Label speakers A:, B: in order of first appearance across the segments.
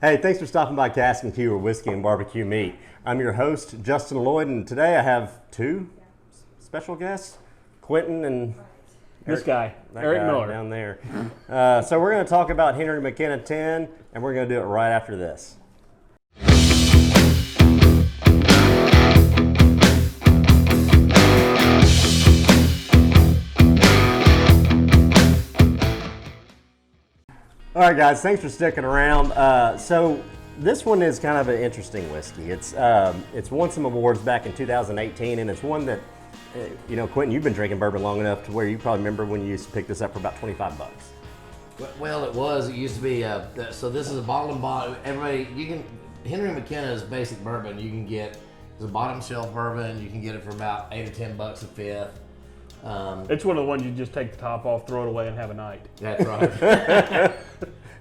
A: Hey, thanks for stopping by Casks-n-Que, where whiskey and barbecue meet. I'm your host, Justin Lloyd, and today I have two special guests, Quentin and
B: Eric Miller
A: down there. So we're going to talk about Henry McKenna 10, and we're going to do it right after this. All right, guys, thanks for sticking around. So this one is kind of an interesting whiskey. It's won some awards back in 2018, and it's one that, Quentin, you've been drinking bourbon long enough to where you probably remember when you used to pick this up for about 25 bucks.
C: Well, it used to be, so this is a bottle and bottle. Henry McKenna's basic bourbon, you can get, it's a bottom shelf bourbon, you can get it for about 8 or 10 bucks a fifth.
B: It's one of the ones you just take the top off, throw it away, and have a night.
C: That's right.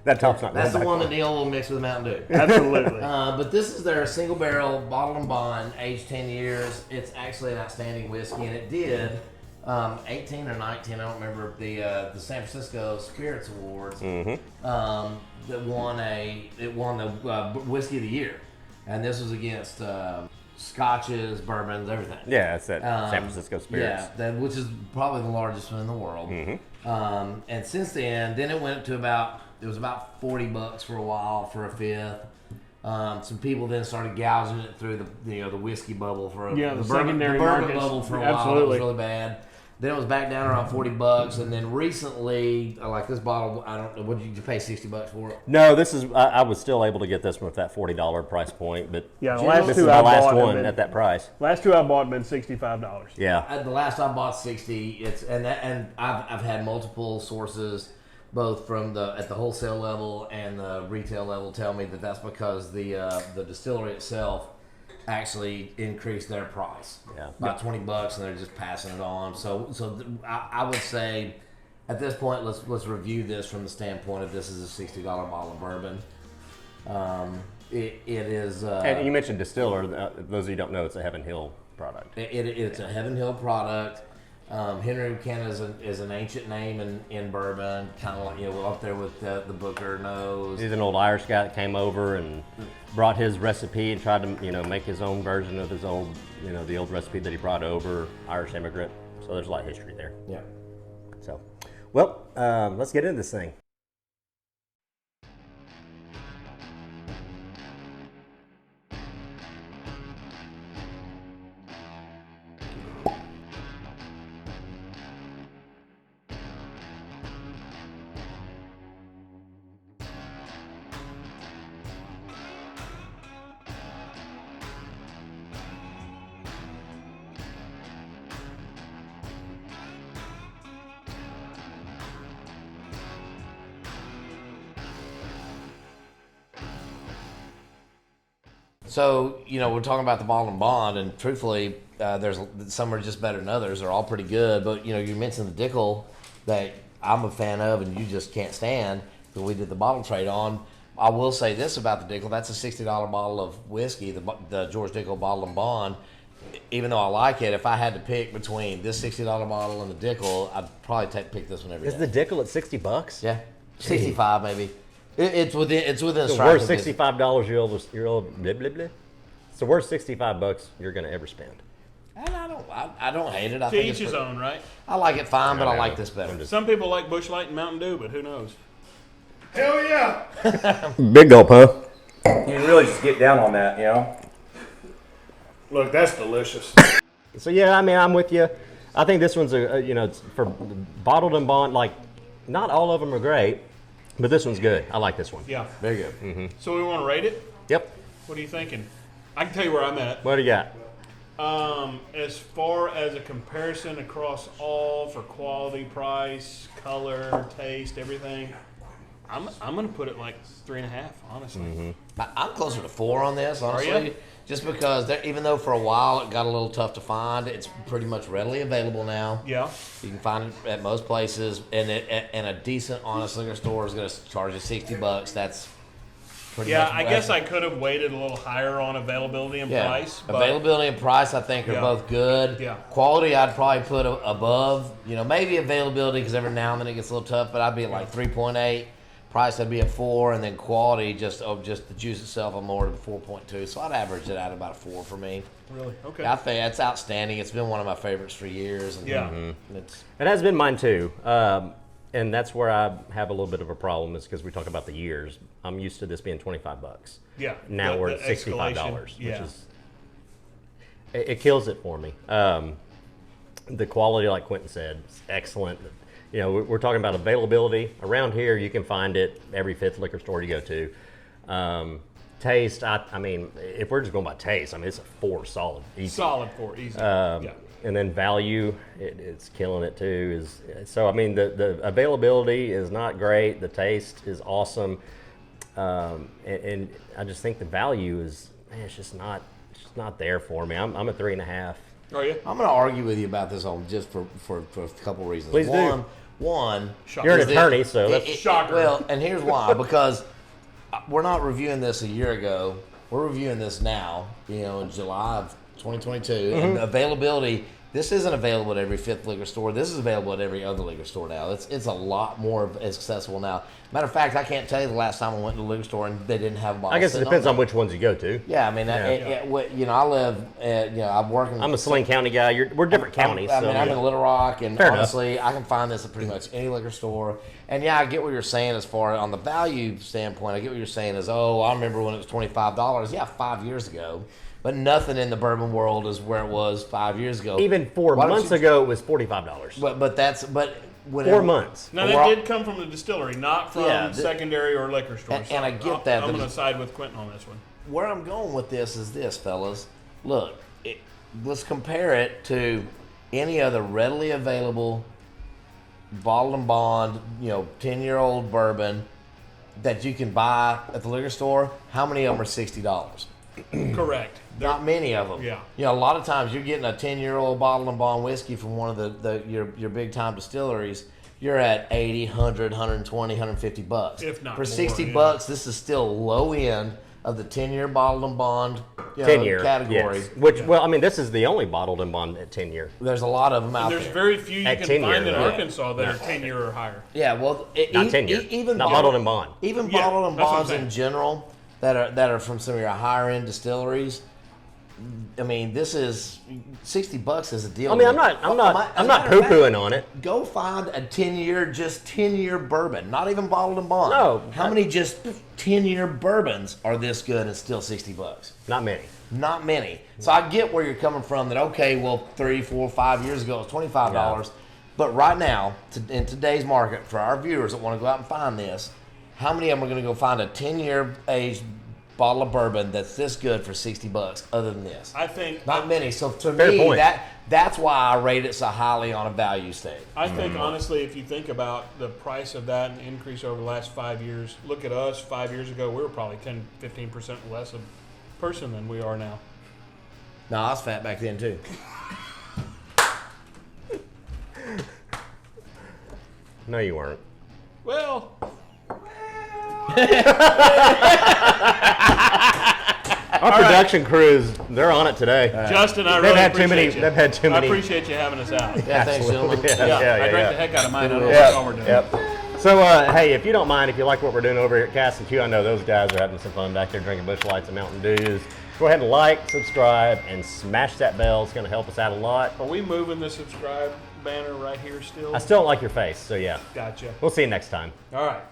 A: That top's not.
C: That's the one that Neil will mix with Mountain Dew.
B: Absolutely.
C: But this is their single barrel bottle and bond, aged 10 years. It's actually an outstanding whiskey, and it did 18 or 19. I don't remember the San Francisco Spirits Awards. That won the whiskey of the year, and this was against. Scotches, bourbons, everything.
A: Yeah, it's that San Francisco Spirits.
C: Yeah, which is probably the largest one in the world. And since then it went to about $40 for a while for a fifth. Some people then started gouging it through the whiskey bubble for
B: the
C: bourbon
B: secondary markets.
C: bubble for a
B: Absolutely.
C: while. It was really bad. Then it was back down around $40, and then recently, like this bottle, I don't know, what did you pay $60 for it?
A: No, this is. I was still able to get this one at that $40 price point, but
B: Yeah, the last
A: this
B: two
A: is
B: I
A: the last
B: bought
A: one
B: have been-
A: at that price.
B: Last two I bought have been $65.
A: Yeah,
C: The last I bought 60. And I've had multiple sources, both from at the wholesale level and the retail level, tell me that that's because the distillery itself actually increased their price about $20, and they're just passing it on. I would say at this point, let's review this from the standpoint of this is a $60 bottle of bourbon. It is.
A: and you mentioned distiller. Those of you who don't know, it's a Heaven Hill product.
C: It's a Heaven Hill product. Henry McKenna is an ancient name in bourbon, kind of like up there with the Booker nose.
A: He's an old Irish guy that came over and brought his recipe and tried to make his own version of his old the old recipe that he brought over. Irish immigrant. So there's a lot of history there.
C: Yeah.
A: So, well, let's get into this thing.
C: So, we're talking about the bottle and bond, and truthfully, there's some are just better than others. They're all pretty good, but you mentioned the Dickel that I'm a fan of, and you just can't stand because we did the bottle trade on. I will say this about the Dickel: that's a $60 bottle of whiskey, the George Dickel bottle and bond. Even though I like it, if I had to pick between this $60 bottle and the Dickel, I'd probably pick this one every day.
A: Is the Dickel at $60?
C: Yeah, 65 maybe. It's within
A: It's the
C: striking
A: worst $65 you're blah, blah, blah. It's the worst $65 you're going to ever spend.
C: And I don't hate it. I
B: To
C: think
B: each
C: it's
B: his
C: pretty-
B: own, right?
C: I like it fine, but I like this better.
B: Some people like Busch Light and Mountain Dew, but who knows?
D: Hell yeah!
A: Big gulp, huh?
D: You can really just get down on that,
B: Look, that's delicious.
A: So yeah, I'm with you. I think this one's it's for bottled and bond. Like, not all of them are great, but this one's good. I like this one.
B: Yeah.
C: Very good.
B: So we want to rate it?
A: Yep.
B: What are you thinking? I can tell you where I'm at.
A: What do you got?
B: As far as a comparison across all for quality, price, color, taste, everything, I'm gonna put it like 3.5, honestly.
C: I'm closer to 4 on this,
B: Are
C: honestly.
B: you?
C: Just because even though for a while it got a little tough to find, it's pretty much readily available now.
B: Yeah.
C: You can find it at most places, and a decent, honest liquor store is going to charge you $60. That's pretty much.
B: I guess I could have waited a little higher on availability and price. But
C: Availability and price, I think, are
B: Yeah.
C: both good.
B: Yeah.
C: Quality, I'd probably put above. Maybe availability because every now and then it gets a little tough, but I'd be at like 3.8. Price I'd be at 4, and then quality just the juice itself I'm more to 4.2. So I'd average it out about a 4 for me.
B: Really? Okay.
C: I think that's outstanding. It's been one of my favorites for years. And
B: Yeah.
C: It's,
A: It has been mine too. And that's where I have a little bit of a problem is because we talk about the years. I'm used to this being $25.
B: Yeah.
A: Now we're at $65,
B: escalation.
A: which
B: Yeah.
A: is it kills it for me. The quality, like Quentin said, is excellent. You know, we're talking about availability. Around here, you can find it every fifth liquor store you go to. Taste, I mean, if we're just going by taste, I mean, it's a 4 solid. Easy.
B: Solid 4, easy.
A: Yeah. And then value, it's killing it too. So I mean, the availability is not great. The taste is awesome, and I just think the value is, man, it's just not there for me. I'm a 3.5.
B: Are you?
C: I'm going to argue with you about this on just for a couple reasons.
A: Please do.
C: One,
A: You're an
C: is
A: attorney, so that's
B: Shocker.
C: Well, and here's why: because we're not reviewing this a year ago. We're reviewing this now. You know, in July of 2022, and availability. This isn't available at every fifth liquor store. This is available at every other liquor store now. It's a lot more accessible now. Matter of fact, I can't tell you the last time I went to the liquor store and they didn't have a bottle.
A: I guess it depends on which ones you go to.
C: Yeah, I mean, you know, I live, you know, I'm working.
A: I'm a Saline County guy. We're different counties.
C: I mean,
A: so,
C: I'm in Little Rock, and
A: Fair
C: honestly, I can find this at pretty much any liquor store. And yeah, I get what you're saying as far on the value standpoint. I get what you're saying is, oh, I remember when it was $25. Yeah, 5 years ago. But nothing in the bourbon world is where it was 5 years ago.
A: Even 4 months ago, it was $45.
C: But when
A: 4 months.
B: Now, that did come from the distillery, not from secondary or liquor stores.
C: And I get that.
B: I'm going to side with Quentin on this one.
C: Where I'm going with this is this, fellas. Look, let's compare it to any other readily available bottled and bond, 10-year-old bourbon that you can buy at the liquor store. How many of them are $60?
B: Correct.
C: Not many of them.
B: Yeah.
C: A lot of times you're getting a 10-year-old bottled and bond whiskey from one of your big time distilleries. You're at 80, 100, 120, 150 bucks.
B: If not
C: for
B: more,
C: 60
B: yeah.
C: bucks, this is still low end of the 10-year bottled and bond
A: 10-year
C: category.
A: yes. Which, well, I mean, this is the only bottled and bond at 10-year.
C: There's a lot of them out
B: There's
C: there.
B: very few you
A: At
B: can
A: 10
B: find
A: year,
B: in
A: yeah.
B: Arkansas that are 10-year or higher.
C: Yeah, well,
A: Not 10-year.
C: even
A: not bottled and bond.
C: Even
B: Yeah,
C: bottled and
B: that's what I'm
C: bonds in
B: saying.
C: general that are from some of your higher end distilleries. I mean, this is $60 is a deal.
A: I mean, I'm not poo-pooing on it.
C: Go find a 10-year bourbon, not even bottled and bond.
A: No.
C: How many just 10-year bourbons are this good and still $60?
A: Not many.
C: Not many. So I get where you're coming from that, okay, well, 3, 4, 5 years ago it was $25.
A: Yeah.
C: But right now, in today's market, for our viewers that want to go out and find this, how many of them are going to go find a 10-year aged bottle of bourbon that's this good for $60 other than this?
B: I think
C: Not many. So to
A: Fair
C: me,
A: point.
C: that's why I rate it so highly on a value stage.
B: I think honestly, if you think about the price of that and increase over the last 5 years, look at us 5 years ago, we were probably 10-15% less of person than we are now.
C: No, I was fat back then too.
A: No, you weren't.
B: Well,
A: Our production crews, they're on it today.
B: Justin, I
A: They've
B: really
A: had too many.
B: appreciate you.
A: They've had too
B: I
A: many.
B: appreciate you having us out.
C: Yeah, thanks, gentlemen.
B: I drank the heck out of mine. I don't know
A: Yep,
B: what y'all were doing.
A: yep. So, hey, if you don't mind, if you like what we're doing over here at Casks-n-Que, I know those guys are having some fun back there drinking Busch Lights and Mountain Dews. Go ahead and like, subscribe, and smash that bell. It's going to help us out a lot.
B: Are we moving the subscribe banner right here still?
A: I still don't like your face, so yeah.
B: Gotcha.
A: We'll see you next time.
B: All right.